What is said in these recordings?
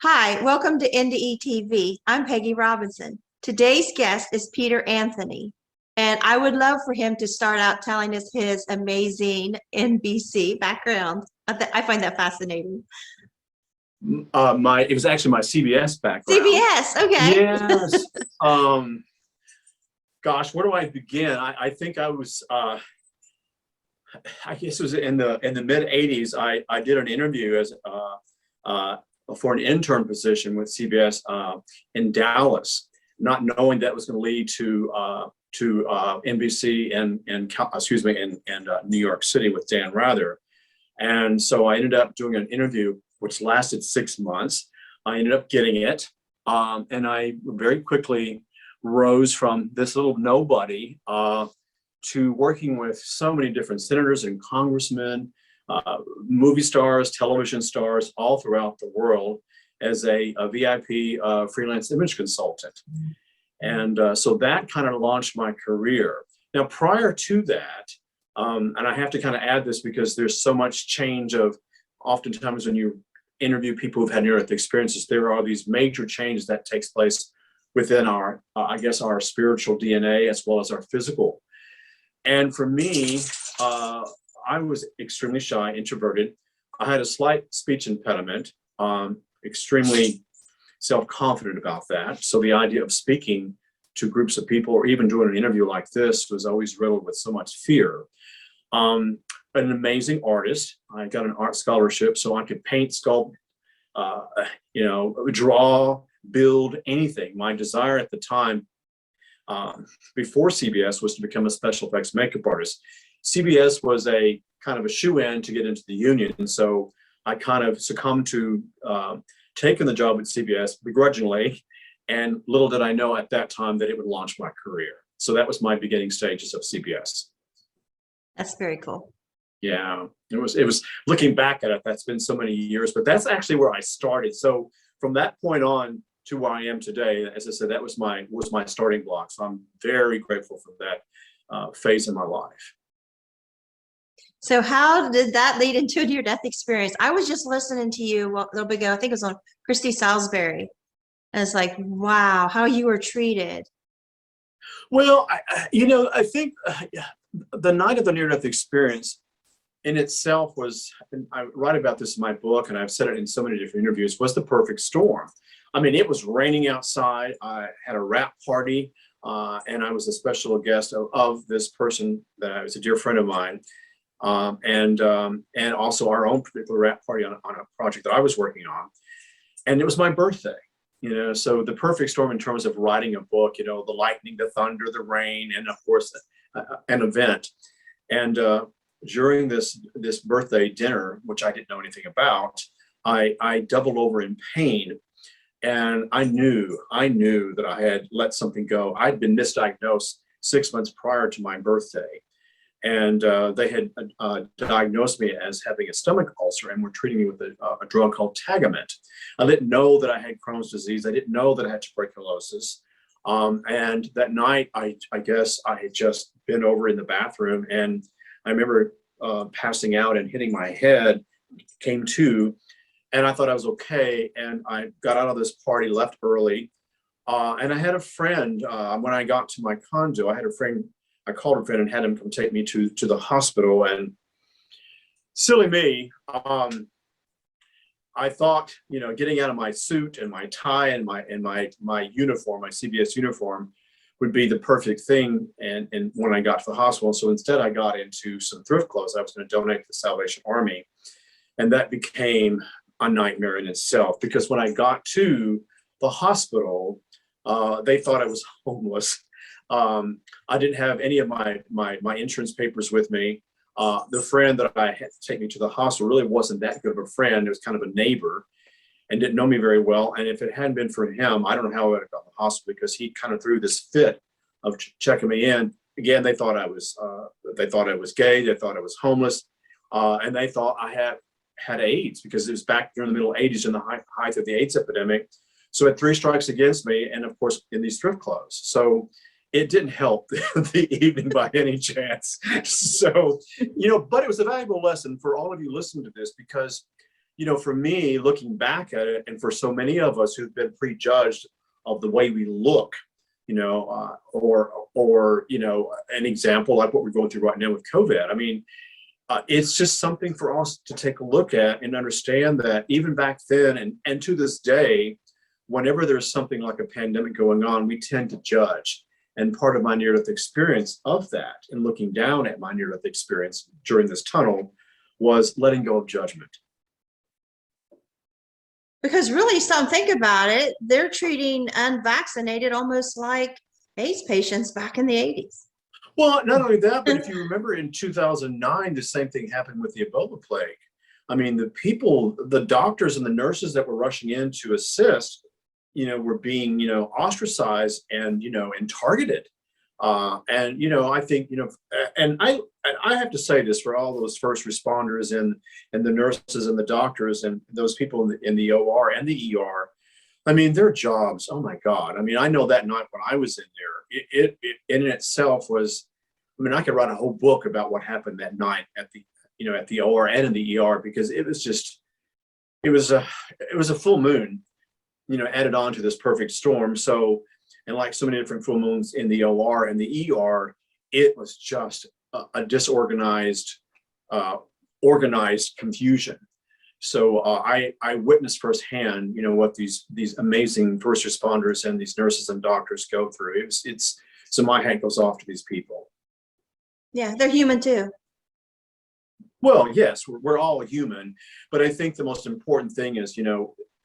Hi, welcome to NDE TV. I'm Peggy Robinson. Today's guest is Peter Anthony, and I would love for him to start out telling us his amazing NBC background. I find that fascinating. It was actually my CBS background. CBS, okay. Yes. Gosh, where do I begin? I think I was I guess it was in the mid 80s. I did an interview as for an intern position with CBS in Dallas, not knowing that was going to lead to NBC and New York City with Dan Rather. And so I ended up doing an interview which lasted 6 months. I ended up getting it, and I very quickly rose from this little nobody to working with so many different senators and congressmen, movie stars, television stars all throughout the world as a VIP freelance image consultant. And so that kind of launched my career. Now, prior to that, and I have to kind of add this because there's so much change of oftentimes when you interview people who've had near-death experiences, there are these major changes that takes place within our, I guess, our spiritual DNA as well as our physical. And for me, I was extremely shy, introverted. I had a slight speech impediment, extremely self-confident about that. So the idea of speaking to groups of people or even doing an interview like this was always riddled with so much fear. An amazing artist. I got an art scholarship so I could paint, sculpt, draw, build, anything. My desire at the time before CBS was to become a special effects makeup artist. CBS was a kind of a shoe-in to get into the union. And so I kind of succumbed to taking the job at CBS begrudgingly. And little did I know at that time that it would launch my career. So that was my beginning stages of CBS. That's very cool. Yeah, it was looking back at it, that's been so many years, but that's actually where I started. So from that point on to where I am today, as I said, that was my starting block. So I'm very grateful for that phase in my life. So how did that lead into a near-death experience? I was just listening to you a little bit ago. I think it was on Christy Salisbury. And it's like, wow, how you were treated. Well, I think the night of the near-death experience in itself was, and I write about this in my book, and I've said it in so many different interviews, was the perfect storm. I mean, it was raining outside. I had a wrap party, and I was a special guest of this person that was a dear friend of mine, and also our own particular wrap party on a project that I was working on. And it was my birthday, so the perfect storm in terms of writing a book, the lightning, the thunder, the rain, and of course, an event. And during this birthday dinner, which I didn't know anything about, I doubled over in pain. And I knew that I had let something go. I'd been misdiagnosed 6 months prior to my birthday. And they had diagnosed me as having a stomach ulcer and were treating me with a drug called Tagamet. I didn't know that I had Crohn's disease. I didn't know that I had tuberculosis. And that night, I guess I had just been over in the bathroom, and I remember passing out and hitting my head, came to, and I thought I was okay. And I got out of this party, left early. And I had a friend, when I got to my condo, I called a friend and had him come take me to the hospital. And silly me, I thought, getting out of my suit and my tie and my uniform, my CBS uniform, would be the perfect thing. And when I got to the hospital, so instead I got into some thrift clothes I was going to donate to the Salvation Army. And that became a nightmare in itself, because when I got to the hospital, they thought I was homeless. I didn't have any of my insurance papers with me. The friend that I had to take me to the hospital really wasn't that good of a friend. It was kind of a neighbor and didn't know me very well. And if it hadn't been for him, I don't know how I would have got to the hospital, because he kind of threw this fit of checking me in. Again, they thought I was gay. They thought I was homeless. And they thought I had AIDS, because it was back during the middle 80s in the height of the AIDS epidemic. So it had 3 strikes against me, and of course in these thrift clothes. So it didn't help the evening by any chance. So, but it was a valuable lesson for all of you listening to this, because, for me, looking back at it, and for so many of us who've been prejudged of the way we look, or an example like what we're going through right now with COVID. I mean, it's just something for us to take a look at and understand that even back then and to this day, whenever there's something like a pandemic going on, we tend to judge. And part of my near-death experience of that, and looking down at my near-death experience during this tunnel, was letting go of judgment. Because really, think about it, they're treating unvaccinated almost like AIDS patients back in the 80s. Well, not only that, but if you remember in 2009, the same thing happened with the Ebola plague. I mean, the doctors and the nurses that were rushing in to assist, were being, ostracized and targeted. I think, and I have to say this for all those first responders and the nurses and the doctors and those people in the OR and the ER. I mean, their jobs, oh my God. I mean, I know that night when I was in there, it in itself was, I mean, I could write a whole book about what happened that night at the OR and in the ER, because it was a full moon, added on to this perfect storm. So, and like so many different full moons in the OR and the ER, it was just a disorganized, organized confusion. So I witnessed firsthand, what these amazing first responders and these nurses and doctors go through. So my hat goes off to these people. Yeah, they're human too. Well, yes, we're all human, but I think the most important thing is,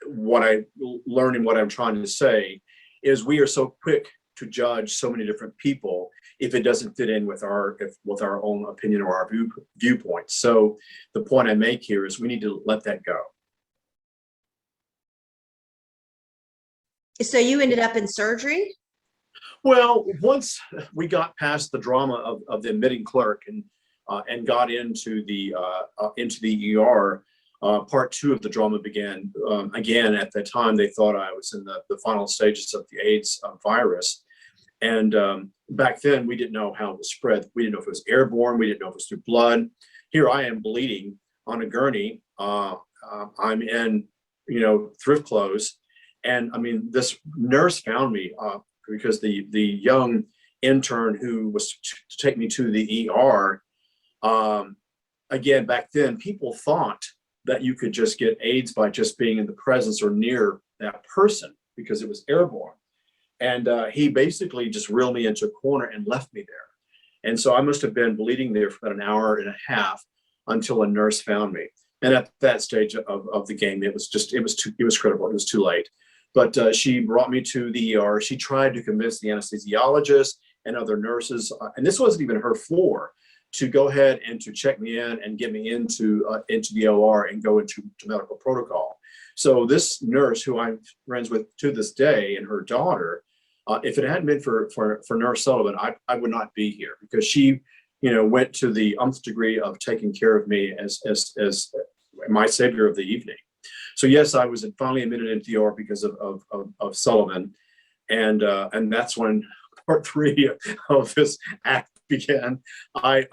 what I learned and what I'm trying to say is we are so quick to judge so many different people if it doesn't fit in with our own opinion or our viewpoint. So the point I make here is we need to let that go. So you ended up in surgery? Well, once we got past the drama of the admitting clerk and got into the ER, part two of the drama began. Again, at that time, they thought I was in the final stages of the AIDS virus. And back then, we didn't know how it was spread. We didn't know if it was airborne. We didn't know if it was through blood. Here I am bleeding on a gurney. I'm in, thrift clothes. And I mean, this nurse found me because the young intern who was to take me to the ER, again, back then, people thought that you could just get AIDS by just being in the presence or near that person because it was airborne. And he basically just reeled me into a corner and left me there. And so I must have been bleeding there for about an hour and a half until a nurse found me. And at that stage of the game, it was critical. It was too late. But she brought me to the ER. She tried to convince the anesthesiologist and other nurses, and this wasn't even her floor, to go ahead and to check me in and get me into the OR and go into medical protocol. So this nurse, who I'm friends with to this day, and her daughter, if it hadn't been for Nurse Sullivan, I would not be here, because she, went to the nth degree of taking care of me as my savior of the evening. So yes, I was finally admitted into the OR because of Sullivan, and that's when part three of this act began. I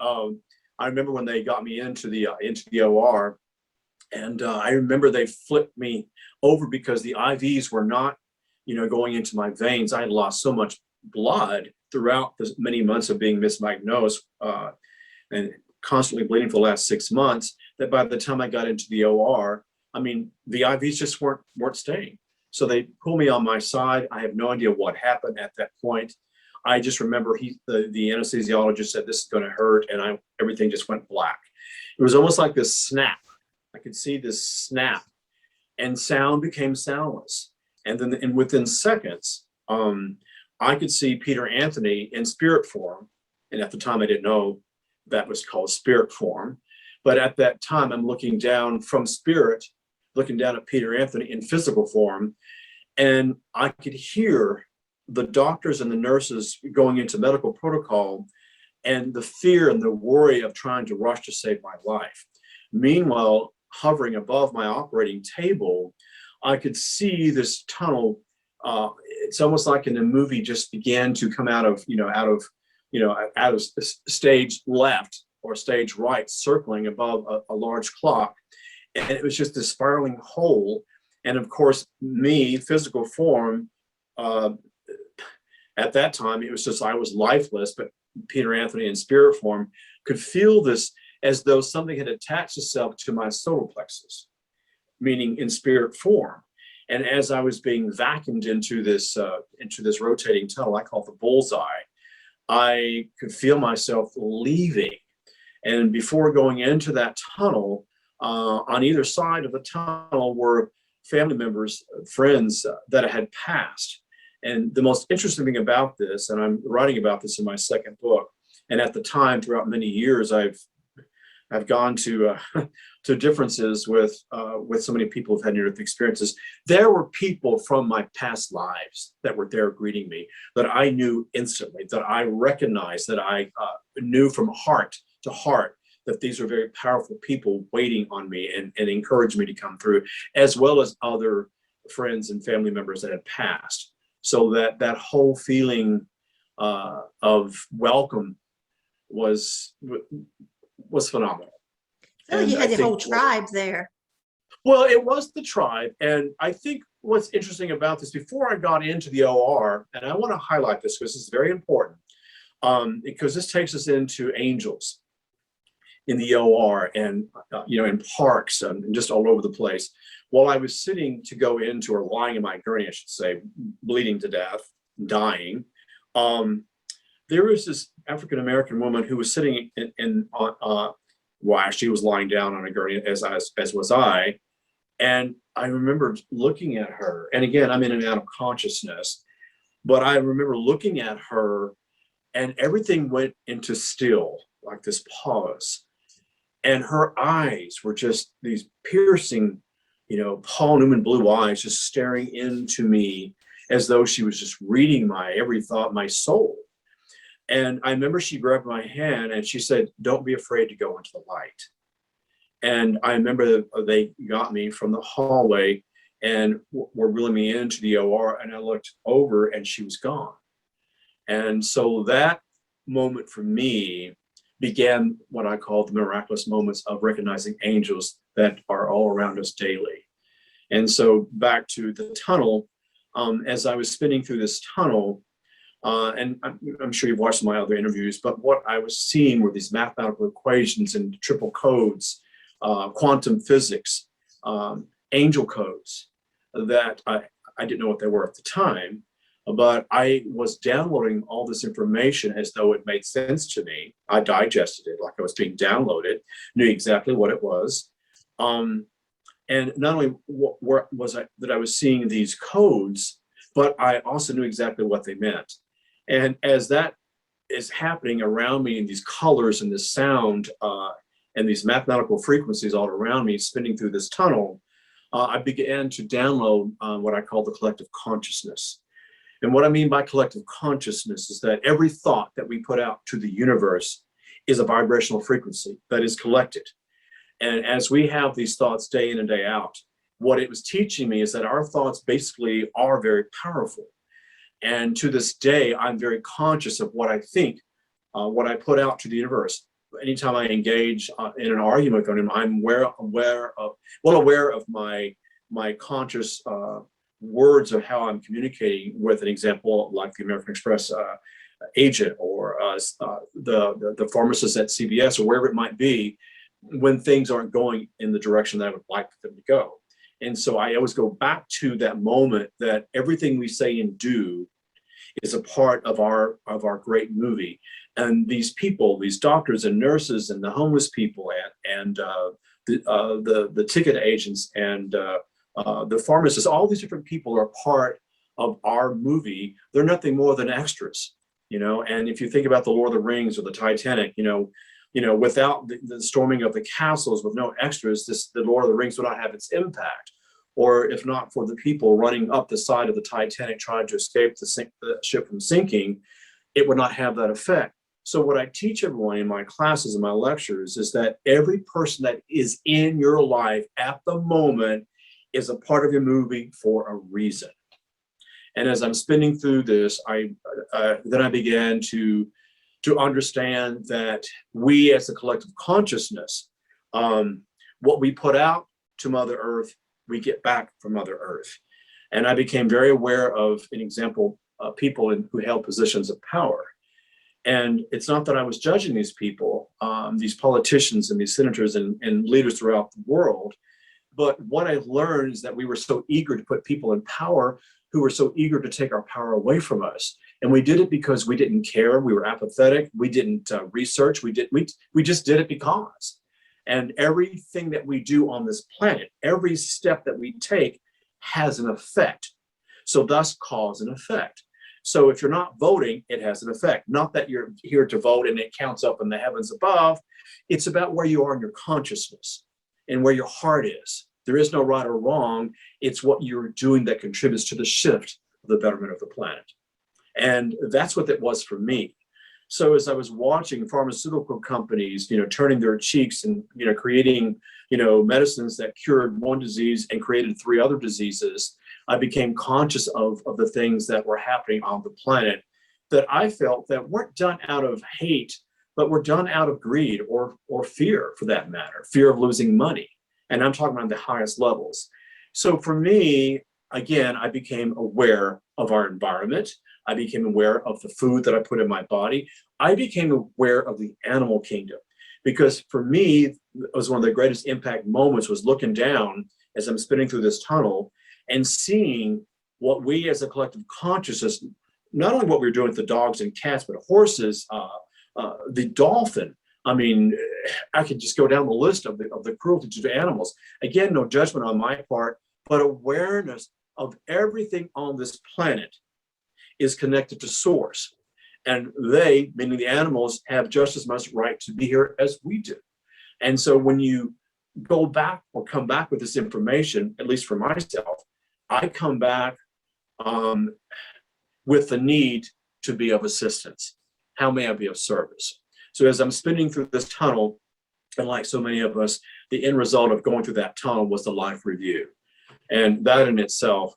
remember when they got me into the OR, and I remember they flipped me over because the IVs were not, going into my veins. I had lost so much blood throughout the many months of being misdiagnosed and constantly bleeding for the last 6 months, that by the time I got into the OR, I mean, the IVs just weren't staying. So they pulled me on my side. I have no idea what happened at that point. I just remember the anesthesiologist said, "This is going to hurt," and everything just went black. It was almost like this snap. I could see this snap, and sound became soundless. And within seconds, I could see Peter Anthony in spirit form. And at the time, I didn't know that was called spirit form. But at that time, I'm looking down from spirit, looking down at Peter Anthony in physical form, and I could hear the doctors and the nurses going into medical protocol, and the fear and the worry of trying to rush to save my life. Meanwhile, hovering above my operating table, I could see this tunnel. It's almost like in a movie, just began to come out of stage left or stage right, circling above a large clock. and it was just this spiraling hole. And of course, me, physical form, at that time, it was just, I was lifeless, but Peter Anthony in spirit form could feel this as though something had attached itself to my solar plexus, meaning in spirit form. And as I was being vacuumed into this rotating tunnel, I call it the bullseye, I could feel myself leaving. And before going into that tunnel, on either side of the tunnel were family members, friends that had passed. And the most interesting thing about this, and I'm writing about this in my second book, and at the time, throughout many years, I've gone to to differences with so many people who've had near-death experiences. There were people from my past lives that were there greeting me, that I knew instantly, that I recognized, that I knew from heart to heart, that these are very powerful people waiting on me and encouraged me to come through, as well as other friends and family members that had passed. So that whole feeling of welcome was phenomenal. Oh, you had the whole tribe there. Well, it was the tribe. And I think what's interesting about this, before I got into the OR, and I want to highlight this because this is very important, because this takes us into angels in the OR and, in parks and just all over the place. While I was sitting to go into, or lying in my gurney, I should say, bleeding to death, dying, there was this African-American woman who was sitting she was lying down on a gurney, as was I. And I remember looking at her, and again, I'm in and out of consciousness, but I remember looking at her and everything went into still, like this pause. And her eyes were just these piercing, Paul Newman blue eyes, just staring into me as though she was just reading my every thought, my soul. And I remember she grabbed my hand and she said, "Don't be afraid to go into the light." And I remember they got me from the hallway and were wheeling me into the OR, and I looked over and she was gone. And so that moment for me began what I call the miraculous moments of recognizing angels that are all around us daily. And so back to the tunnel, as I was spinning through this tunnel, and I'm sure you've watched my other interviews, but what I was seeing were these mathematical equations and triple codes, quantum physics, angel codes that I didn't know what they were at the time, but I was downloading all this information as though it made sense to me. I digested it like I was being downloaded, knew exactly what it was. And not only was I that I was seeing these codes, but I also knew exactly what they meant. And as that is happening around me, in these colors and this sound and these mathematical frequencies all around me spinning through this tunnel, I began to download what I call the collective consciousness. And what I mean by collective consciousness is that every thought that we put out to the universe is a vibrational frequency that is collected. And as we have these thoughts day in and day out, what it was teaching me is that our thoughts basically are very powerful. And to this day, I'm very conscious of what I think, what I put out to the universe. Anytime I engage in an argument with them, I'm aware of my conscious words of how I'm communicating with an example like the American Express agent or the pharmacist at CVS or wherever it might be, when things aren't going in the direction that I would like them to go. And so I always go back to that moment that everything we say and do is a part of our great movie. And these people, these doctors and nurses and the homeless people and the ticket agents and the pharmacists, all these different people are part of our movie. They're nothing more than extras, And if you think about the Lord of the Rings or the Titanic, without the storming of the castles, with no extras, the Lord of the Rings would not have its impact. Or if not for the people running up the side of the Titanic trying to escape the ship from sinking, it would not have that effect. So what I teach everyone in my classes and my lectures is that every person that is in your life at the moment is a part of your movie for a reason. And as I'm spinning through this, then I began to understand that we as a collective consciousness, what we put out to Mother Earth, we get back from Mother Earth. And I became very aware of, an example, people who held positions of power. And it's not that I was judging these people, these politicians and these senators and leaders throughout the world. But what I learned is that we were so eager to put people in power who were so eager to take our power away from us. And we did it because we didn't care. We were apathetic. We didn't research. We just did it because. And everything that we do on this planet, every step that we take has an effect. So thus cause and effect. So if you're not voting, it has an effect. Not that you're here to vote and it counts up in the heavens above. It's about where you are in your consciousness and where your heart is. There is no right or wrong. It's what you're doing that contributes to the shift of the betterment of the planet. And that's what that was for me. So as I was watching pharmaceutical companies, turning their cheeks and, creating, medicines that cured one disease and created 3 other diseases, I became conscious of the things that were happening on the planet that I felt that weren't done out of hate, but were done out of greed or fear, for that matter, fear of losing money. And I'm talking about the highest levels. So for me, again, I became aware of our environment. I became aware of the food that I put in my body. I became aware of the animal kingdom, because for me, it was one of the greatest impact moments was looking down as I'm spinning through this tunnel and seeing what we as a collective consciousness, not only what we were doing with the dogs and cats, but horses, the dolphin. I mean, I could just go down the list of the cruelty to animals. Again, no judgment on my part, but awareness of everything on this planet is connected to source. And they, meaning the animals, have just as much right to be here as we do. And so when you go back or come back with this information, at least for myself, I come back with the need to be of assistance. How may I be of service? So as I'm spinning through this tunnel, and like so many of us, the end result of going through that tunnel was the life review. And that in itself,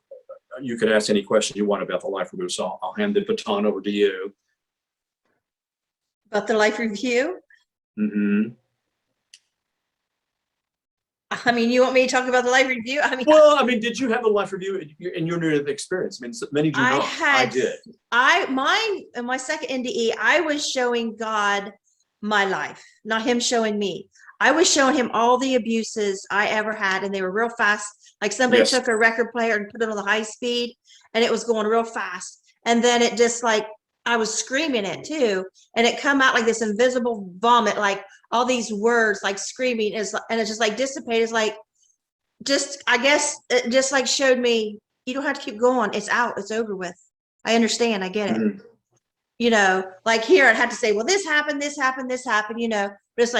you could ask any question you want about the life review. So I'll hand the baton over to you. About the life review? Mm-hmm. I mean, you want me to talk about the life review? Well, did you have a life review in your near experience? Many do not. I did. Mine, in my second NDE, I was showing God my life, not him showing me. I was showing him all the abuses I ever had, and they were real fast. Like somebody took a record player and put it on the high speed, and it was going real fast. And then it just I was screaming it too, and it come out like this invisible vomit, like all these words, like screaming, and it just dissipated. It's I guess it just showed me, you don't have to keep going. It's out. It's over with. I understand. I get it. Mm-hmm. Like here, I'd have to say, well, this happened, but it's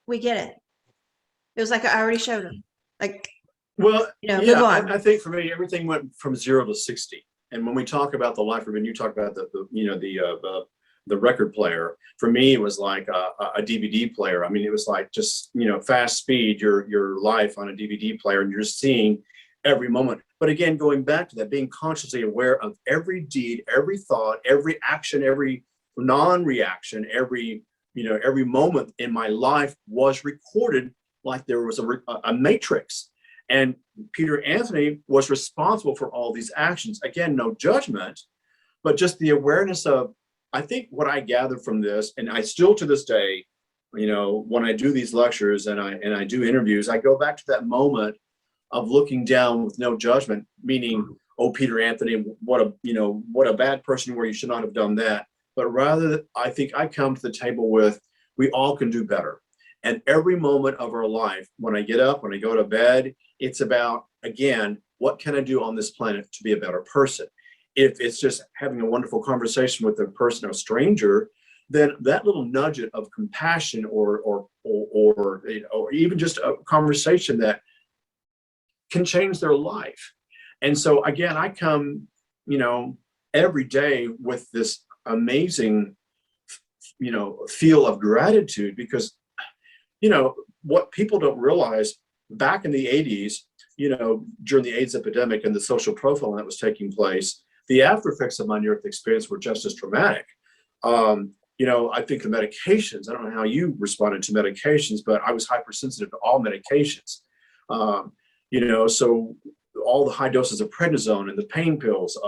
we get it. It was like I already showed them. Well, move on. I think for me, everything went from 0 to 60. And when we talk about the life review, you talk about the record player. For me, it was like a DVD player. It was like just fast speed your life on a DVD player, and you're seeing every moment. But again, going back to that, being consciously aware of every deed, every thought, every action, every non-reaction, every moment in my life was recorded like there was a matrix. And Peter Anthony was responsible for all these actions. Again, no judgment, but just the awareness of, I think what I gathered from this, and I still to this day, when I do these lectures and I do interviews, I go back to that moment of looking down with no judgment, meaning, oh, Peter Anthony, what a bad person you were, you should not have done that. But rather, I think I come to the table with, we all can do better. And every moment of our life, when I get up, when I go to bed, it's about, again, what can I do on this planet to be a better person? If it's just having a wonderful conversation with a person, a stranger, then that little nudge of compassion or even just a conversation that can change their life. And so again, I come, every day with this amazing, feel of gratitude, because, what people don't realize, back in the 80s, during the AIDS epidemic and the social profiling that was taking place, the after effects of my near-death experience were just as traumatic. I think the medications, I don't know how you responded to medications, but I was hypersensitive to all medications. So all the high doses of prednisone and the pain pills,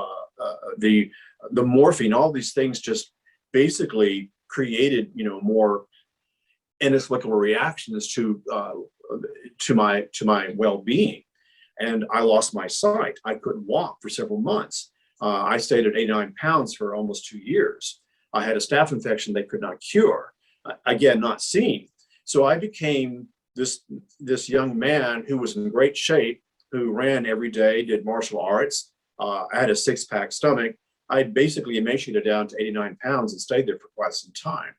the morphine, all these things just basically created, more inexplicable reactions to my well-being. And I lost my sight. I couldn't walk for several months. I stayed at 89 pounds for almost 2 years. I had a staph infection they could not cure. Again, not seeing. So I became this young man who was in great shape, who ran every day, did martial arts. I had a 6-pack stomach. I basically emaciated down to 89 pounds and stayed there for quite some time.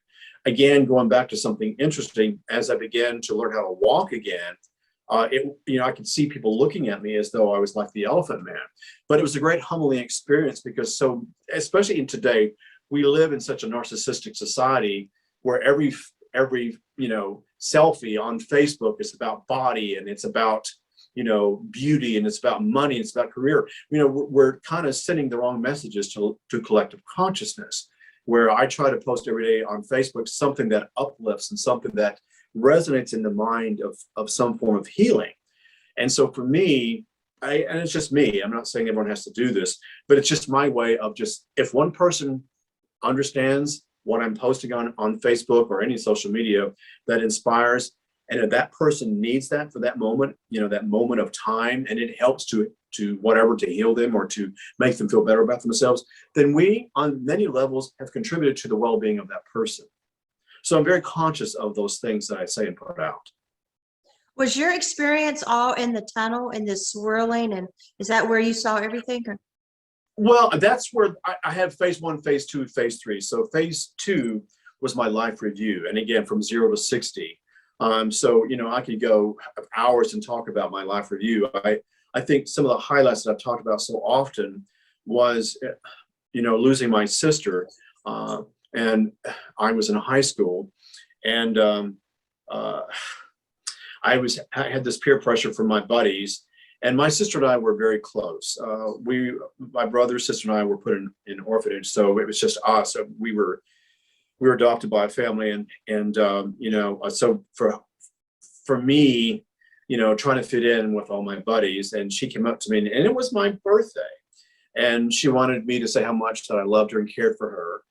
Again, going back to something interesting, as I began to learn how to walk again, I could see people looking at me as though I was like the Elephant Man. But it was a great humbling experience because especially in today, we live in such a narcissistic society where every selfie on Facebook is about body, and it's about beauty, and it's about money, and it's about career. We're kind of sending the wrong messages to collective consciousness, where I try to post every day on Facebook something that uplifts and something that resonates in the mind of some form of healing. And so for me, and it's just me, I'm not saying everyone has to do this, but it's just my way of if one person understands what I'm posting on Facebook or any social media that inspires, and if that person needs that for that moment, that moment of time, and it helps to whatever, to heal them or to make them feel better about themselves, then we on many levels have contributed to the well-being of that person. So I'm very conscious of those things that I say and put out. Was your experience all in the tunnel, in the swirling, and is that where you saw everything? Or? Well, that's where I have phase 1, phase 2, phase 3. So phase 2 was my life review. And again, from 0 to 60. So, I could go hours and talk about my life review. I think some of the highlights that I've talked about so often was, losing my sister. And I was in high school, and I had this peer pressure from my buddies, and my sister and I were very close. My brother, sister, and I were put in orphanage, so it was just us. So we were adopted by a family, and so for me, trying to fit in with all my buddies, and she came up to me, and it was my birthday, and she wanted me to say how much that I loved her and cared for her.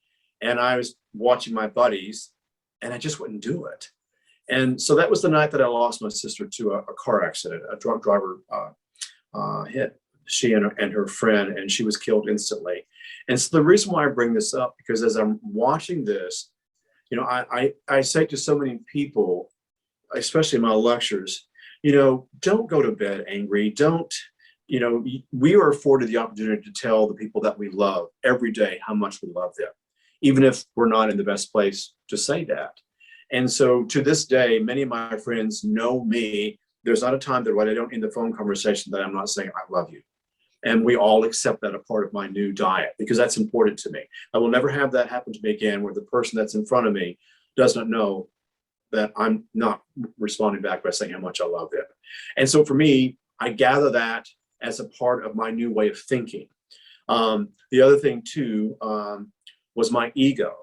And I was watching my buddies, and I just wouldn't do it. And so that was the night that I lost my sister to a car accident. A drunk driver hit she and her friend, and she was killed instantly. And so the reason why I bring this up, because as I'm watching this, I say to so many people, especially in my lectures, don't go to bed angry. Don't, we are afforded the opportunity to tell the people that we love every day how much we love them, even if we're not in the best place to say that. And so to this day, many of my friends know me. There's not a time that when I don't end the phone conversation that I'm not saying, I love you. And we all accept that a part of my new diet, because that's important to me. I will never have that happen to me again, where the person that's in front of me does not know that I'm not responding back by saying how much I love them. And so for me, I gather that as a part of my new way of thinking. The other thing too was my ego.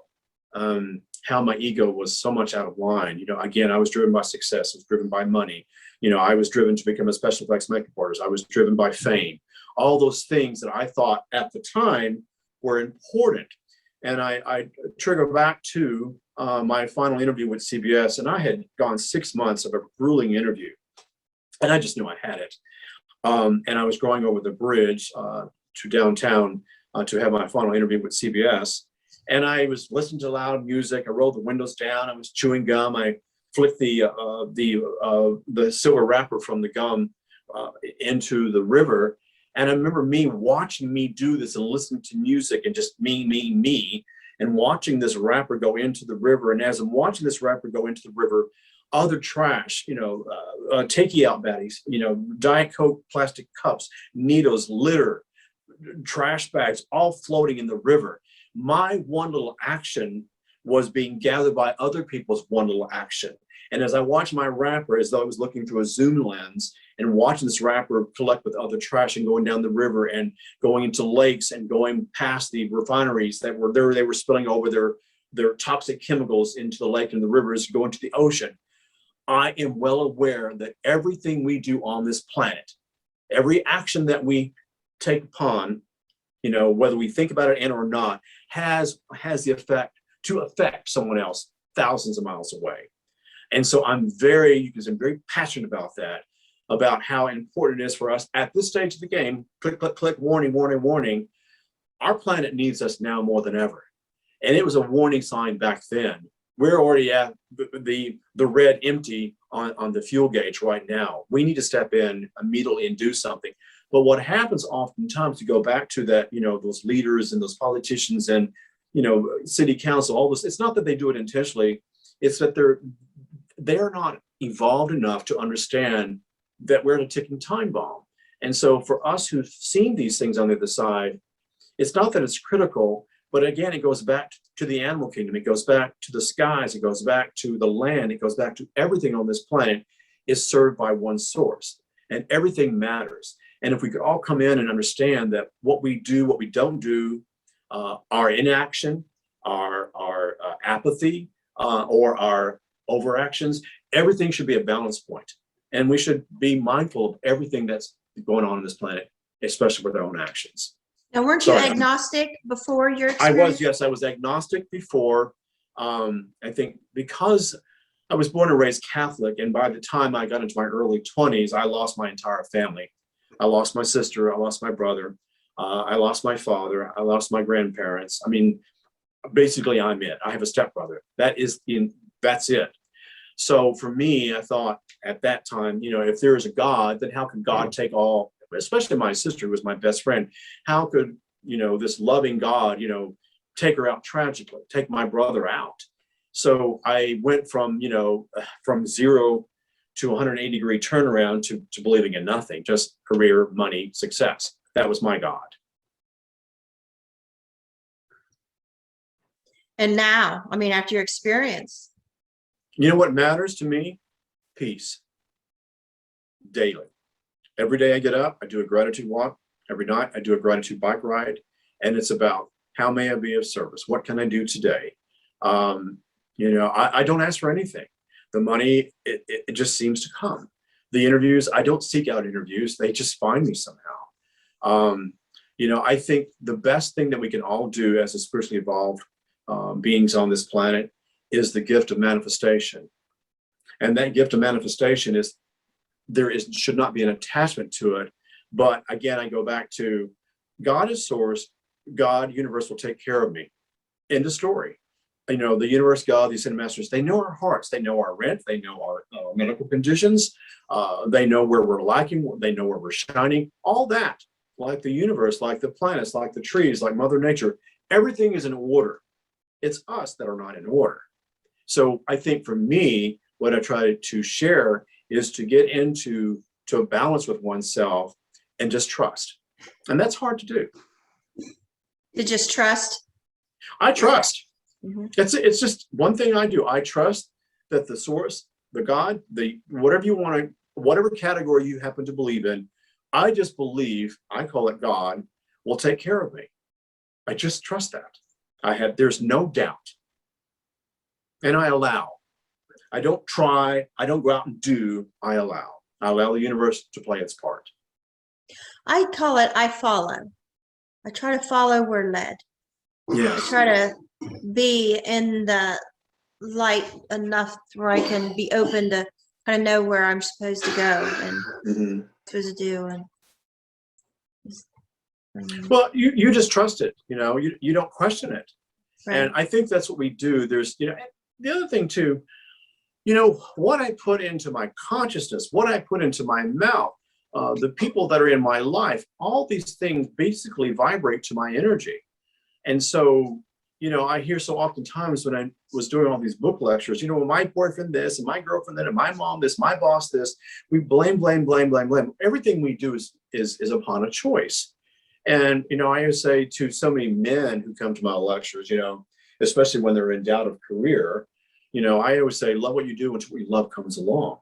How my ego was so much out of line. Again, I was driven by success. I was driven by money. I was driven to become a special effects makeup artist. I was driven by fame. All those things that I thought at the time were important. And I trigger back to my final interview with CBS, and I had gone 6 months of a grueling interview, and I just knew I had it. And I was going over the bridge to downtown to have my final interview with CBS. And I was listening to loud music. I rolled the windows down. I was chewing gum. I flicked the silver wrapper from the gum into the river. And I remember watching me do this and listening to music and just me, and watching this wrapper go into the river. And as I'm watching this wrapper go into the river, other trash, take-out baddies, Diet Coke plastic cups, needles, litter, trash bags, all floating in the river. My one little action was being gathered by other people's one little action. And as I watched my wrapper, as though I was looking through a zoom lens and watching this wrapper collect with other trash and going down the river and going into lakes and going past the refineries that were there, they were spilling over their toxic chemicals into the lake and the rivers, going to the ocean. I am well aware that everything we do on this planet Every action that we take upon, whether we think about it and or not, has the effect to affect someone else thousands of miles away. And so I'm very passionate about that, about how important it is for us at this stage of the game. Click, click, click, warning, warning, warning. Our planet needs us now more than ever. And it was a warning sign back then. We're already at the red empty on the fuel gauge right now. We need to step in immediately and do something. But what happens oftentimes, to go back to that, those leaders and those politicians and, city council, all this, it's not that they do it intentionally. It's that they're not evolved enough to understand that we're in a ticking time bomb. And so for us who've seen these things on the other side, it's not that it's critical, but again, it goes back to the animal kingdom. It goes back to the skies. It goes back to the land. It goes back to everything on this planet is served by one source, and everything matters. And if we could all come in and understand that what we do, what we don't do, our inaction, our apathy, or our overactions, everything should be a balance point. And we should be mindful of everything that's going on this planet, especially with our own actions. Now, weren't you agnostic before your experience? I was agnostic before. I think because I was born and raised Catholic, and by the time I got into my early 20s, I lost my entire family. I lost my sister, I lost my brother, I lost my father, I lost my grandparents. I mean, basically I'm it. I have a stepbrother. That's it. So for me, I thought at that time, if there is a God, then how can God take all, especially my sister, who was my best friend, how could, this loving God, take her out tragically, take my brother out? So I went from, from 0 to 180-degree turnaround to believing in nothing, just career, money, success. That was my God. And now, after your experience. You know what matters to me? Peace. Daily. Every day I get up, I do a gratitude walk. Every night I do a gratitude bike ride. And it's about, how may I be of service? What can I do today? I don't ask for anything. The money, it just seems to come. The interviews, I don't seek out interviews. They just find me somehow. I think the best thing that we can all do as a spiritually evolved beings on this planet is the gift of manifestation. And that gift of manifestation should not be an attachment to it. But again, I go back to God is source, God, universe will take care of me. End of story. The universe, God, the ascended masters, they know our hearts, they know our rent, they know our medical conditions, they know where we're lacking, they know where we're shining, all that, like the universe, like the planets, like the trees, like Mother Nature, everything is in order. It's us that are not in order. So I think for me, what I try to share is to get into a balance with oneself and just trust. And that's hard to do. To just trust? I trust. Mm-hmm. It's just one thing I do. I trust that the source, the God, whatever category you happen to believe in, I just believe, I call it God, will take care of me. I just trust that. There's no doubt. And I allow. I don't try, I don't go out and do, I allow. I allow the universe to play its part. I call it, I follow. I try to follow where led. Yes. I try to be in the light enough where I can be open to kind of know where I'm supposed to go and supposed to do. Well, you just trust it, you don't question it. Right. And I think that's what we do. There's, the other thing too, what I put into my consciousness, what I put into my mouth, the people that are in my life, all these things basically vibrate to my energy. And so, I hear so oftentimes when I was doing all these book lectures, my boyfriend this and my girlfriend that and my mom this, my boss this, we blame. Everything we do is upon a choice. And, I always say to so many men who come to my lectures, especially when they're in doubt of career, I always say, love what you do until what you love comes along.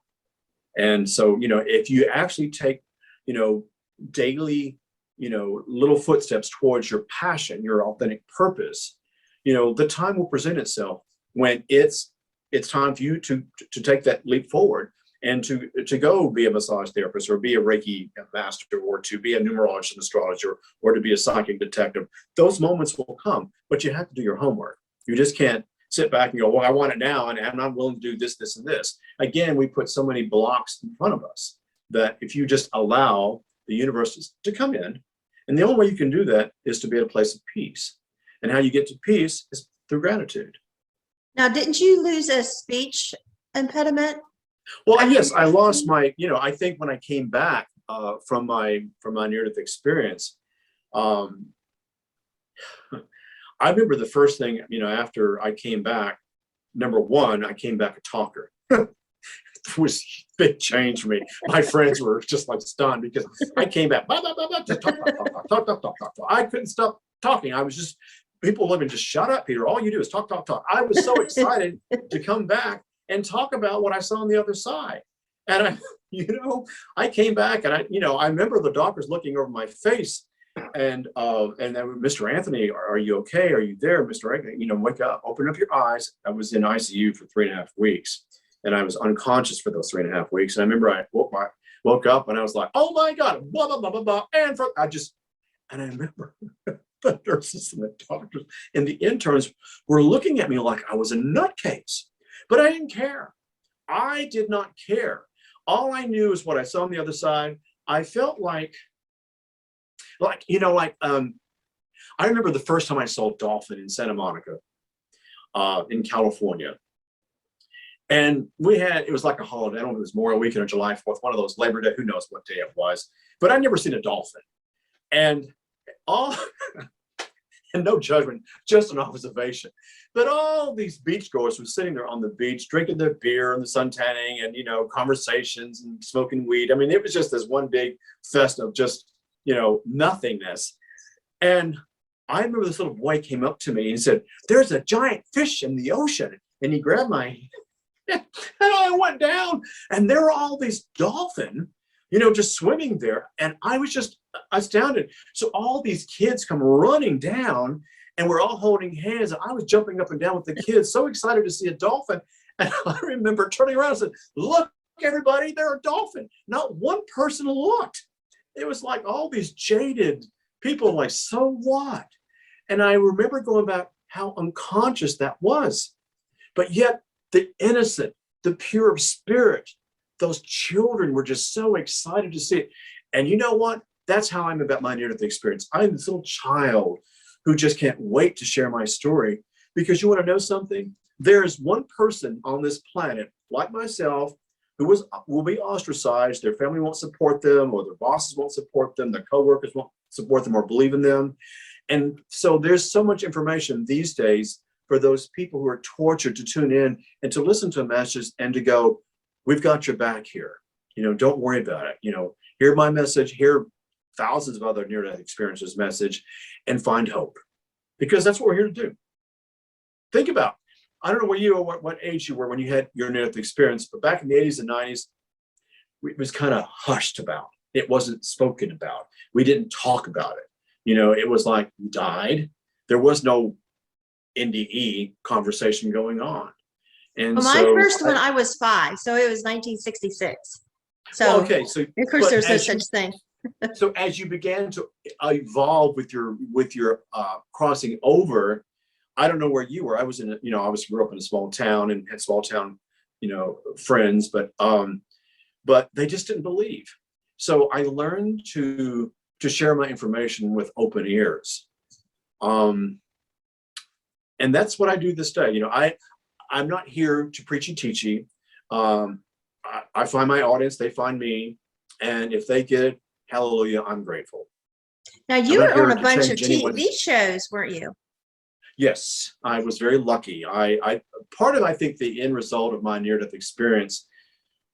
And so, if you actually take, daily, little footsteps towards your passion, your authentic purpose, the time will present itself when it's time for you to take that leap forward. And to go be a massage therapist or be a Reiki master or to be a numerologist and astrologer or to be a psychic detective, those moments will come, but you have to do your homework. You just can't sit back and go, well, I want it now, and I'm not willing to do this, this, and this. Again, we put so many blocks in front of us that if you just allow the universe to come in, and the only way you can do that is to be at a place of peace. And how you get to peace is through gratitude. Now, didn't you lose a speech impediment? Well, yes, I lost my, I think when I came back from my near-death experience, I remember the first thing, after I came back, number one, I came back a talker. It was a big change for me. My friends were just like stunned because I came back, blah, blah, blah, blah, just talk. I couldn't stop talking. I was just, people living, just shut up, Peter. All you do is talk. I was so excited to come back and talk about what I saw on the other side. And I came back and I remember the doctors looking over my face and then Mr. Anthony, are you okay? Are you there? Mr. Anthony, wake up, open up your eyes. I was in ICU for 3.5 weeks and I was unconscious for those 3.5 weeks. And I remember I woke up and I was like, oh my God, blah, blah, blah, blah, blah. And I remember the nurses and the doctors and the interns were looking at me like I was a nutcase, but I didn't care. I did not care. All I knew is what I saw on the other side. I felt like I remember the first time I saw a dolphin in Santa Monica, in California. And it was like a holiday. I don't know if it was Memorial Weekend or July 4th, one of those Labor Day, who knows what day it was, but I'd never seen a dolphin. And and no judgment, just an observation. But all these beachgoers were sitting there on the beach, drinking their beer and the sun tanning and, conversations and smoking weed. I mean, it was just this one big fest of just, nothingness. And I remember this little boy came up to me and said, there's a giant fish in the ocean. And he grabbed my hand and I went down and there were all these dolphins, just swimming there. And I was just astounded. So all these kids come running down and we're all holding hands. And I was jumping up and down with the kids, so excited to see a dolphin. And I remember turning around and said, look, everybody, there are dolphins. Not one person looked. It was like all these jaded people like, so what? And I remember going back how unconscious that was. But yet the innocent, the pure of spirit, those children were just so excited to see it. And you know what? That's how I'm about my near-death experience. I'm this little child who just can't wait to share my story, because you want to know something? There is one person on this planet like myself who will be ostracized. Their family won't support them, or their bosses won't support them, their coworkers won't support them or believe in them. And so there's so much information these days for those people who are tortured to tune in and to listen to a message and to go, we've got your back here. Don't worry about it. Hear my message, hear thousands of other near-death experiences message, and find hope. Because that's what we're here to do. Think about, I don't know where you or what age you were when you had your near-death experience, but back in the 80s and 90s, it was kind of hushed about. It wasn't spoken about. We didn't talk about it. It was like you died. There was no NDE conversation going on. And well, my first one, I was 5, so it was 1966. So, well, okay, so of course, there's no such thing. So as you began to evolve with your crossing over, I don't know where you were. I was grew up in a small town and had small town, friends, but they just didn't believe. So I learned to share my information with open ears. And that's what I do this day. I'm not here to preachy teachy. I find my audience, they find me. And if they get it, hallelujah, I'm grateful. Now, you were on a bunch of TV shows, weren't you? Yes, I was very lucky. Part of, I think, the end result of my near-death experience,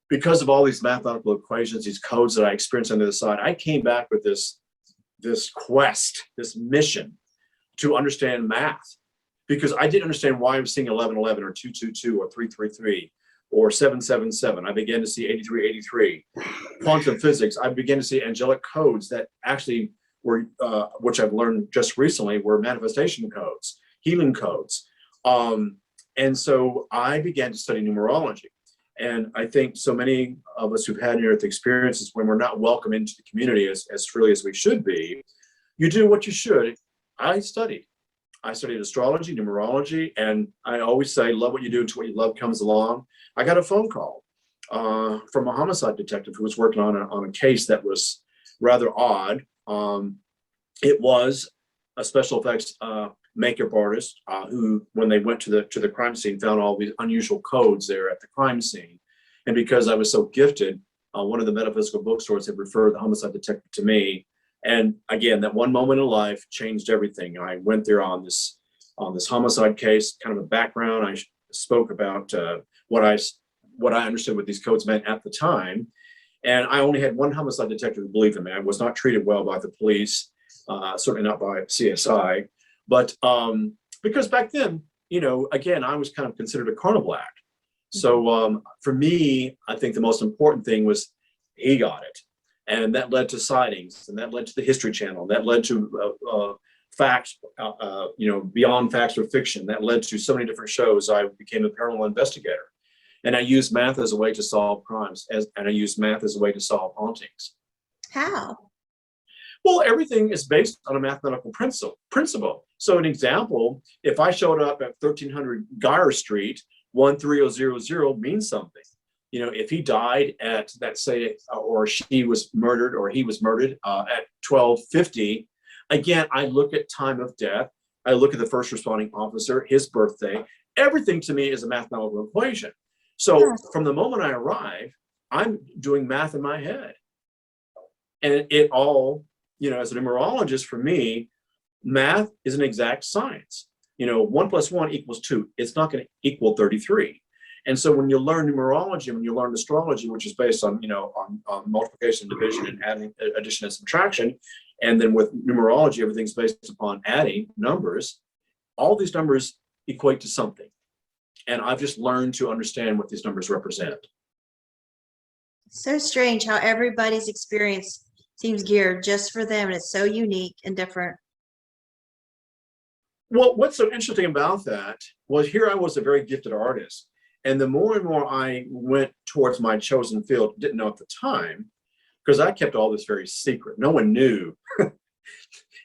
because of all these mathematical equations, these codes that I experienced on the other side, I came back with this quest, this mission to understand math, because I didn't understand why I was seeing 1111 or 222 or 333 or 777. I began to see 8383. Quantum physics, I began to see angelic codes that actually were, which I've learned just recently, were manifestation codes, healing codes. And so I began to study numerology. And I think so many of us who've had near-death experiences, when we're not welcome into the community as freely as we should be, you do what you should. I studied astrology, numerology, and I always say, love what you do until what you love comes along. I got a phone call from a homicide detective who was working on a case that was rather odd. It was a special effects makeup artist who, when they went to the crime scene, found all these unusual codes there at the crime scene. And because I was so gifted, one of the metaphysical bookstores had referred the homicide detective to me. And again, that one moment in life changed everything. I went there on this homicide case, kind of a background. I spoke about what I understood what these codes meant at the time. And I only had one homicide detective who believed in me. I was not treated well by the police, certainly not by CSI. But because back then, again, I was kind of considered a carnival act. So for me, I think the most important thing was he got it. And that led to sightings, and that led to the History Channel. That led to facts, beyond facts or fiction. That led to so many different shows. I became a paranormal investigator. And I used math as a way to solve crimes, and I used math as a way to solve hauntings. How? Well, everything is based on a mathematical principle. So an example, if I showed up at 1300 Geyer Street, 13000 means something. If he died at, let's say, or she was murdered or he was murdered at 1250, again, I look at time of death. I look at the first responding officer, his birthday. Everything to me is a mathematical equation. So from the moment I arrive, I'm doing math in my head. And it all, as a numerologist, for me, math is an exact science. 1 + 1 = 2. It's not going to equal 33. And so when you learn numerology, when you learn astrology, which is based on, on multiplication, division, and adding, addition, and subtraction, and then with numerology, everything's based upon adding numbers, all these numbers equate to something. And I've just learned to understand what these numbers represent. So strange how everybody's experience seems geared just for them, and it's so unique and different. Well, what's so interesting about that was, here I was a very gifted artist. And the more and more I went towards my chosen field, didn't know at the time, because I kept all this very secret. No one knew.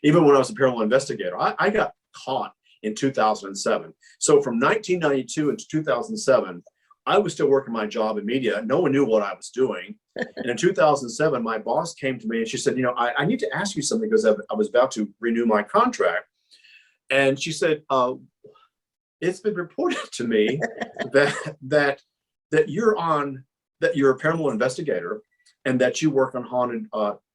Even when I was a paranormal investigator, I got caught in 2007. So from 1992 into 2007, I was still working my job in media. No one knew what I was doing. And in 2007, my boss came to me and she said, I need to ask you something, because I was about to renew my contract. And she said, it's been reported to me that you're a paranormal investigator and that you work on haunted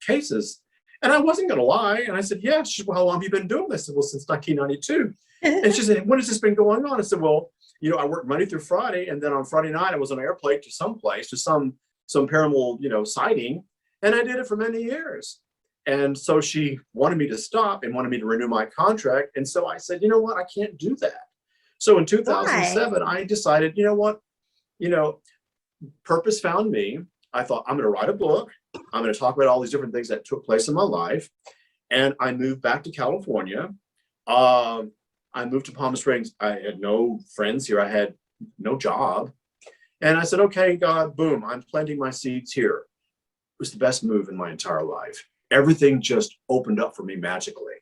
cases. And I wasn't going to lie. And I said, yeah. She said, well, how long have you been doing this? I said, well, since 1992. And she said, when has this been going on? I said, well, I work Monday through Friday. And then on Friday night, I was on an airplane to some place, to some paranormal, sighting. And I did it for many years. And so she wanted me to stop and wanted me to renew my contract. And so I said, you know what? I can't do that. So in 2007, I decided, purpose found me. I thought, I'm going to write a book. I'm going to talk about all these different things that took place in my life. And I moved back to California. I moved to Palm Springs. I had no friends here. I had no job. And I said, okay, God, boom, I'm planting my seeds here. It was the best move in my entire life. Everything just opened up for me magically.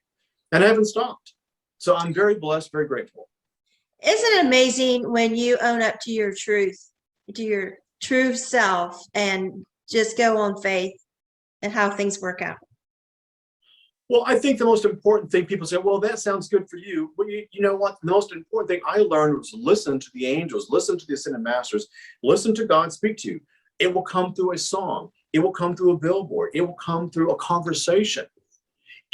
And I haven't stopped. So I'm very blessed, very grateful. Isn't it amazing when you own up to your truth, to your true self, and just go on faith and how things work out? Well, I think the most important thing, people say, well, that sounds good for you. Well, you know what? The most important thing I learned was listen to the angels, listen to the ascended masters, listen to God speak to you. It will come through a song. It will come through a billboard. It will come through a conversation.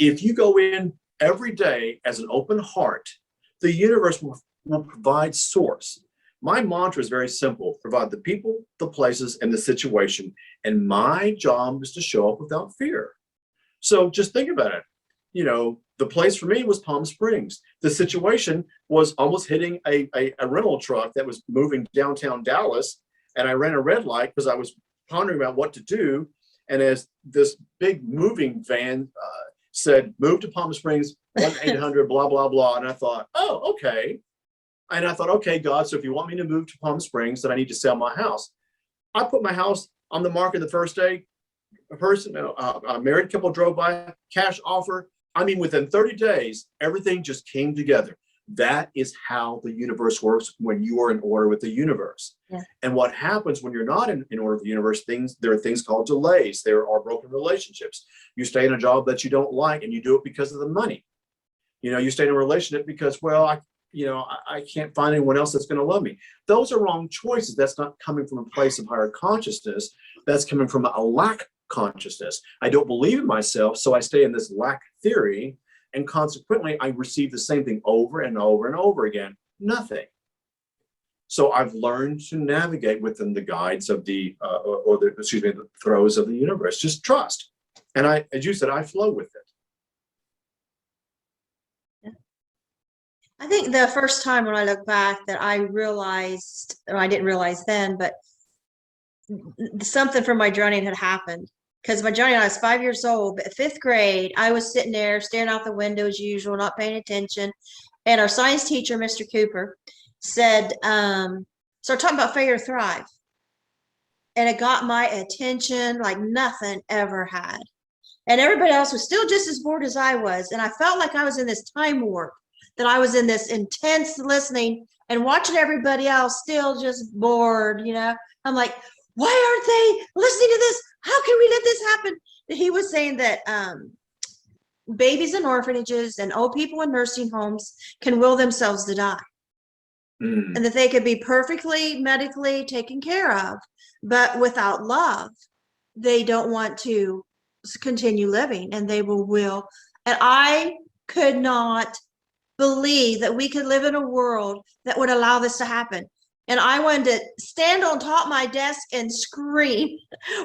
If you go in every day as an open heart, the universe will provide source. My mantra is very simple: provide the people, the places, and the situation. And my job is to show up without fear. So just think about it. The place for me was Palm Springs. The situation was almost hitting a rental truck that was moving downtown Dallas. And I ran a red light because I was pondering about what to do. And as this big moving van said, move to Palm Springs, 1-800, blah, blah, blah. And I thought, oh, okay. And I thought, okay, God, so if you want me to move to Palm Springs, then I need to sell my house. I put my house on the market the first day. A married couple drove by, cash offer. I mean, within 30 days, everything just came together. That is how the universe works when you are in order with the universe. Yeah. And what happens when you're not in order with the universe, there are things called delays. There are broken relationships. You stay in a job that you don't like and you do it because of the money. You stay in a relationship because, well, I can't find anyone else that's going to love me. Those are wrong choices. That's not coming from a place of higher consciousness. That's coming from a lack consciousness. I don't believe in myself, so I stay in this lack theory, and consequently, I receive the same thing over and over and over again. Nothing. So I've learned to navigate within the guides of the throes of the universe. Just trust, and as you said, I flow with it. I think the first time when I look back that I realized, or I didn't realize then, but something from my journey had happened. Because my journey, I was 5 years old, but 5th grade, I was sitting there staring out the window as usual, not paying attention. And our science teacher, Mr. Cooper, said, started talking about failure to thrive. And it got my attention like nothing ever had. And everybody else was still just as bored as I was. And I felt like I was in this time warp, that I was in this intense listening and watching everybody else still just bored, I'm like, why aren't they listening to this? How can we let this happen? He was saying that babies in orphanages and old people in nursing homes can will themselves to die. And that they could be perfectly medically taken care of, but without love, they don't want to continue living, and they will. And I could not believe that we could live in a world that would allow this to happen. And I wanted to stand on top of my desk and scream,